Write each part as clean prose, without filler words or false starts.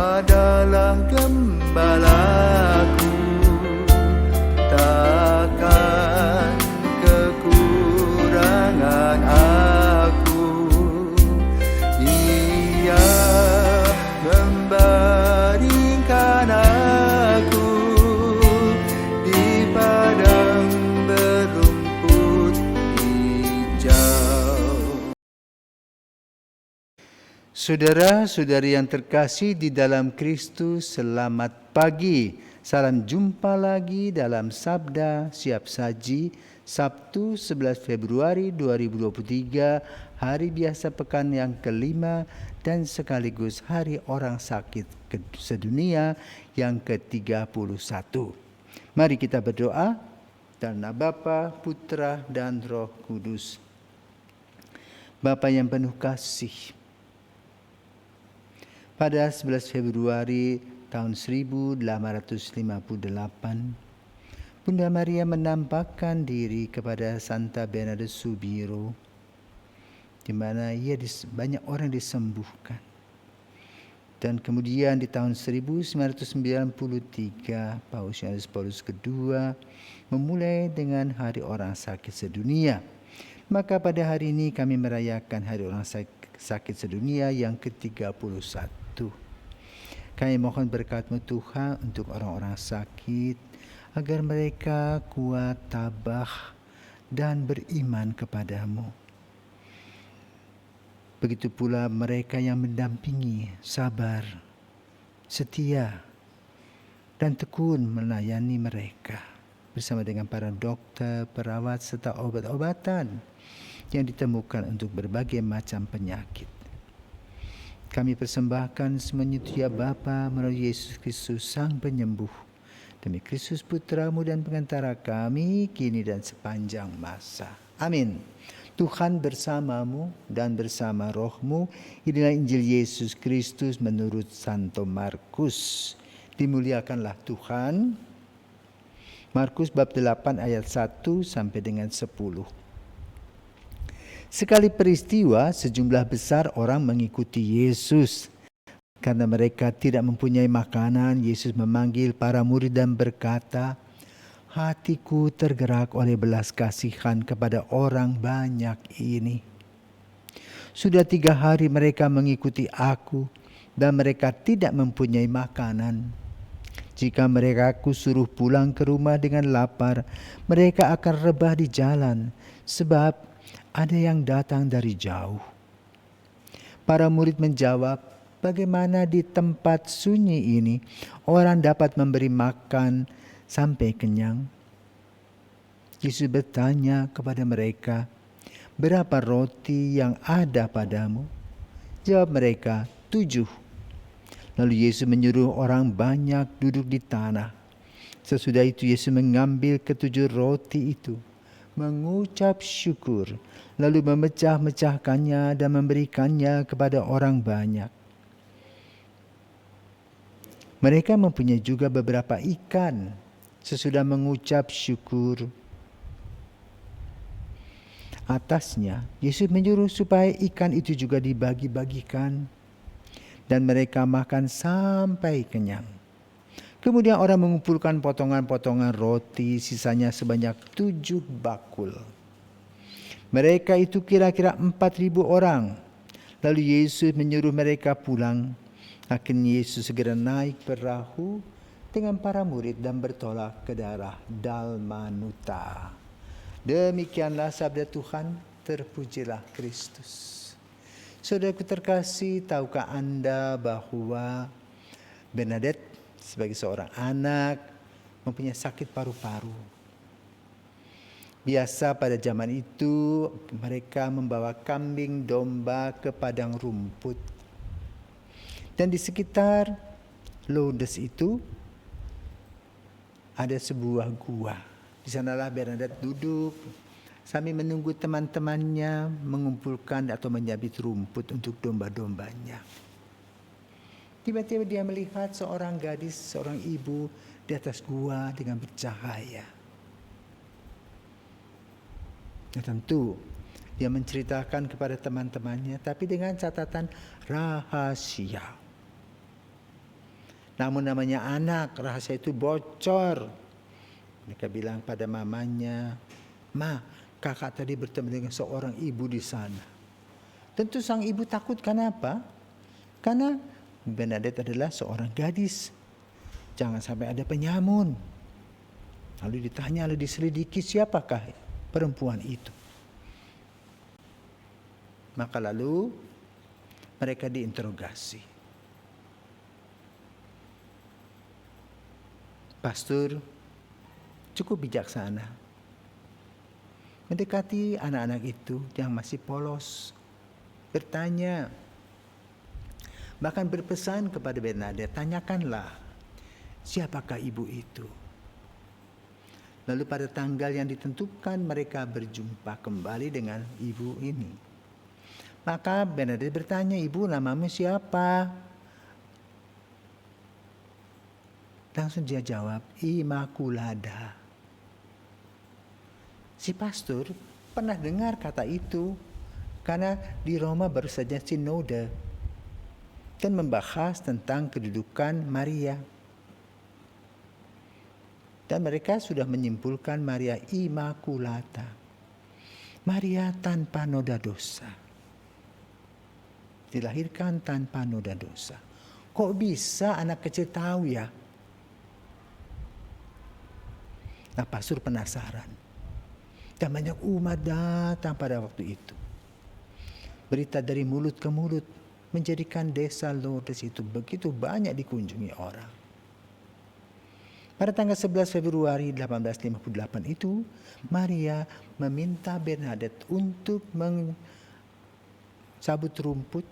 adalah gembalaku, takkan kekurangan aku. Ia membaringkan aku di padang berumput hijau. Saudara-saudari yang terkasih di dalam Kristus, selamat pagi. Salam jumpa lagi dalam Sabda Siap Saji, Sabtu 11 Februari 2023, hari biasa pekan yang kelima dan sekaligus hari orang sakit sedunia yang ke-31. Mari kita berdoa. Dalam nama Bapa, Putra, dan Roh Kudus. Bapa yang penuh kasih, pada 11 Februari tahun 1858, Bunda Maria menampakkan diri kepada Santa Bernadette Soubirous, di mana banyak orang disembuhkan. Dan kemudian di tahun 1993, Paus Yohanes Paulus II memulai dengan Hari Orang Sakit Sedunia. Maka pada hari ini kami merayakan Hari Orang Sakit Sedunia yang ke-31. Kami mohon berkat-Mu Tuhan untuk orang-orang sakit, agar mereka kuat, tabah, dan beriman kepada-Mu. Begitu pula mereka yang mendampingi, sabar, setia, dan tekun melayani mereka, bersama dengan para dokter, perawat, serta obat-obatan yang ditemukan untuk berbagai macam penyakit. Kami persembahkan semuanya ya Bapa melalui Yesus Kristus Sang Penyembuh, demi Kristus Putra-Mu dan pengantara kami, kini dan sepanjang masa. Amin. Tuhan bersamamu dan bersama roh-Mu. Inilah Injil Yesus Kristus menurut Santo Markus. Dimuliakanlah Tuhan. Markus bab 8 ayat 1 sampai dengan 10. Sekali peristiwa, sejumlah besar orang mengikuti Yesus. Karena mereka tidak mempunyai makanan, Yesus memanggil para murid dan berkata, "Hatiku tergerak oleh belas kasihan kepada orang banyak ini. Sudah 3 hari mereka mengikuti aku, dan mereka tidak mempunyai makanan. Jika mereka aku suruh pulang ke rumah dengan lapar, mereka akan rebah di jalan, sebab ada yang datang dari jauh." Para murid menjawab, "Bagaimana di tempat sunyi ini orang dapat memberi makan sampai kenyang?" Yesus bertanya kepada mereka, "Berapa roti yang ada padamu?" Jawab mereka, 7. Lalu Yesus menyuruh orang banyak duduk di tanah. Sesudah itu Yesus mengambil ke-7 roti itu, mengucap syukur, lalu memecah-mecahkannya dan memberikannya kepada orang banyak. Mereka mempunyai juga beberapa ikan. Sesudah mengucap syukur atasnya, Yesus menyuruh supaya ikan itu juga dibagi-bagikan, dan mereka makan sampai kenyang. Kemudian orang mengumpulkan potongan-potongan roti, sisanya sebanyak 7 bakul. Mereka itu kira-kira 4.000 orang. Lalu Yesus menyuruh mereka pulang. Akhirnya Yesus segera naik perahu dengan para murid dan bertolak ke daerah Dalmanuta. Demikianlah sabda Tuhan, terpujilah Kristus. Saudaraku terkasih, tahukah Anda bahwa Bernadette sebagai seorang anak mempunyai sakit paru-paru? Biasa pada zaman itu mereka membawa kambing domba ke padang rumput. Dan di sekitar Lourdes itu ada sebuah gua. Di sanalah Bernadette duduk sambil menunggu teman-temannya mengumpulkan atau menyabit rumput untuk domba-dombanya. Tiba-tiba dia melihat seorang gadis, seorang ibu di atas gua dengan bercahaya. Ya, tentu dia menceritakan kepada teman-temannya, tapi dengan catatan rahasia. Namun namanya anak, rahasia itu bocor. Mereka bilang pada mamanya, "Ma, kakak tadi bertemu dengan seorang ibu di sana." Tentu sang ibu takut, kenapa? Karena Bernadette adalah seorang gadis. Jangan sampai ada penyamun. Lalu ditanya, lalu diselidiki siapakah perempuan itu. Maka lalu mereka diinterogasi. Pastor cukup bijaksana mendekati anak-anak itu yang masih polos, bertanya, bahkan berpesan kepada Bernadette, tanyakanlah siapakah ibu itu. Lalu pada tanggal yang ditentukan mereka berjumpa kembali dengan ibu ini. Maka Bernadette bertanya, "Ibu, namamu siapa?" Langsung dia jawab, "Immaculada." Si pastor pernah dengar kata itu karena di Roma baru saja sinode dan membahas tentang kedudukan Maria. Dan mereka sudah menyimpulkan Maria Immaculata, Maria tanpa noda dosa. Dilahirkan tanpa noda dosa. Kok bisa anak kecil tahu ya? Nah, pastor penasaran. Dan banyak umat datang pada waktu itu. Berita dari mulut ke mulut menjadikan desa Lourdes itu begitu banyak dikunjungi orang. Pada tanggal 11 Februari 1858 itu, Maria meminta Bernadette untuk mencabut rumput.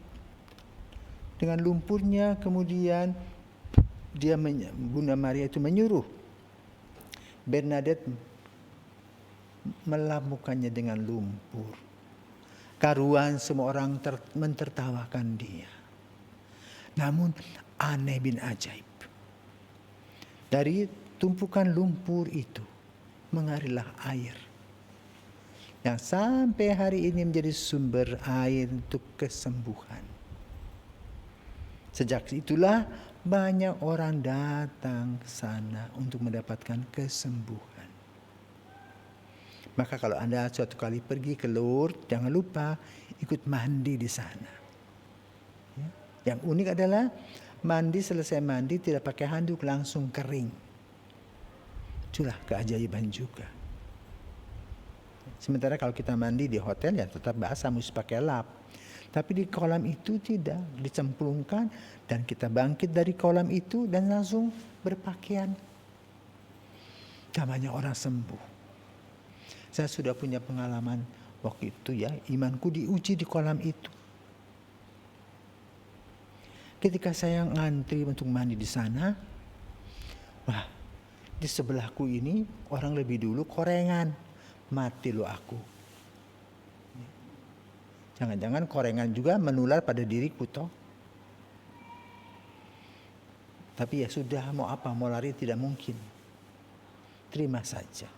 Dengan lumpurnya kemudian Bunda Maria itu menyuruh Bernadette melap mukanya dengan lumpur. Karuan semua orang mentertawakan dia. Namun aneh bin ajaib. Dari tumpukan lumpur itu mengalirlah air. Yang sampai hari ini menjadi sumber air untuk kesembuhan. Sejak itulah banyak orang datang ke sana untuk mendapatkan kesembuhan. Maka kalau Anda suatu kali pergi ke Lourdes, jangan lupa ikut mandi di sana. Ya. Yang unik adalah selesai mandi tidak pakai handuk, langsung kering. Itulah keajaiban juga. Sementara kalau kita mandi di hotel ya tetap basah, mesti pakai lap. Tapi di kolam itu tidak, dicemplungkan dan kita bangkit dari kolam itu dan langsung berpakaian. Dan banyak orang sembuh. Saya sudah punya pengalaman waktu itu ya, imanku diuji di kolam itu. Ketika saya ngantri untuk mandi di sana, wah, di sebelahku ini orang lebih dulu korengan, mati lo aku. Jangan-jangan korengan juga menular pada diriku toh. Tapi ya sudah, mau apa, mau lari tidak mungkin. Terima saja.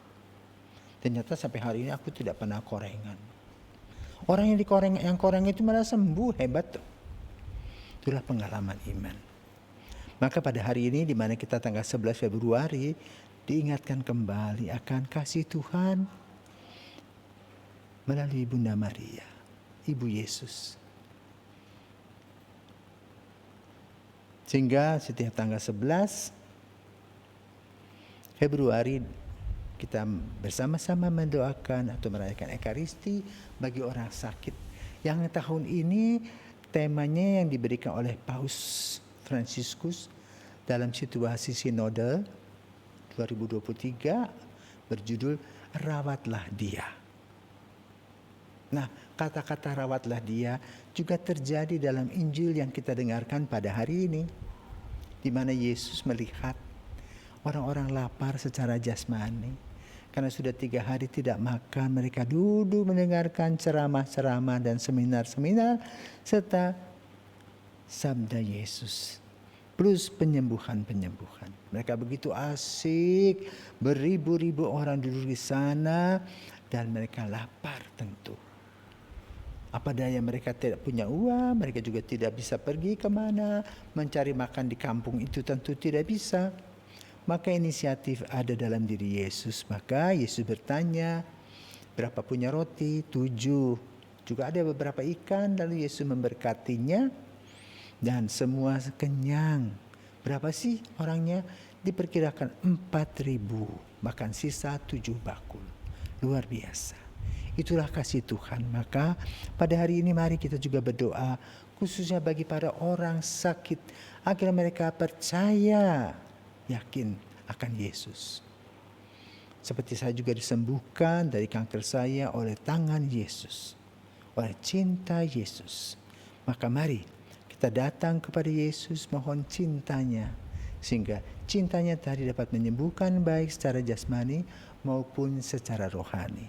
Ternyata sampai hari ini aku tidak pernah korengan. Orang yang koreng itu malah sembuh, hebat tuh. Itulah pengalaman iman. Maka pada hari ini di mana kita tanggal 11 Februari diingatkan kembali akan kasih Tuhan melalui Bunda Maria, Ibu Yesus. Sehingga setiap tanggal 11 Februari kita bersama-sama mendoakan atau merayakan Ekaristi bagi orang sakit. Yang tahun ini temanya yang diberikan oleh Paus Fransiskus dalam situasi sinode 2023 berjudul Rawatlah Dia. Nah, kata-kata rawatlah dia juga terjadi dalam Injil yang kita dengarkan pada hari ini, di mana Yesus melihat orang-orang lapar secara jasmani. Karena sudah 3 hari tidak makan, mereka duduk mendengarkan ceramah-ceramah dan seminar-seminar serta sabda Yesus. Plus penyembuhan-penyembuhan. Mereka begitu asik, beribu-ribu orang duduk di sana dan mereka lapar tentu. Apa daya mereka tidak punya uang, mereka juga tidak bisa pergi kemana, mencari makan di kampung itu tentu tidak bisa. Maka inisiatif ada dalam diri Yesus. Maka Yesus bertanya, berapa punya roti? 7. Juga ada beberapa ikan, lalu Yesus memberkatinya dan semua kenyang. Berapa sih orangnya? Diperkirakan 4.000, bahkan sisa 7 bakul. Luar biasa. Itulah kasih Tuhan. Maka pada hari ini mari kita juga berdoa, khususnya bagi para orang sakit, agar mereka percaya, yakin akan Yesus. Seperti saya juga disembuhkan dari kanker saya oleh tangan Yesus, oleh cinta Yesus. Maka mari kita datang kepada Yesus mohon cintanya, sehingga cintanya tadi dapat menyembuhkan baik secara jasmani maupun secara rohani.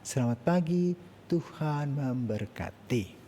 Selamat pagi, Tuhan memberkati.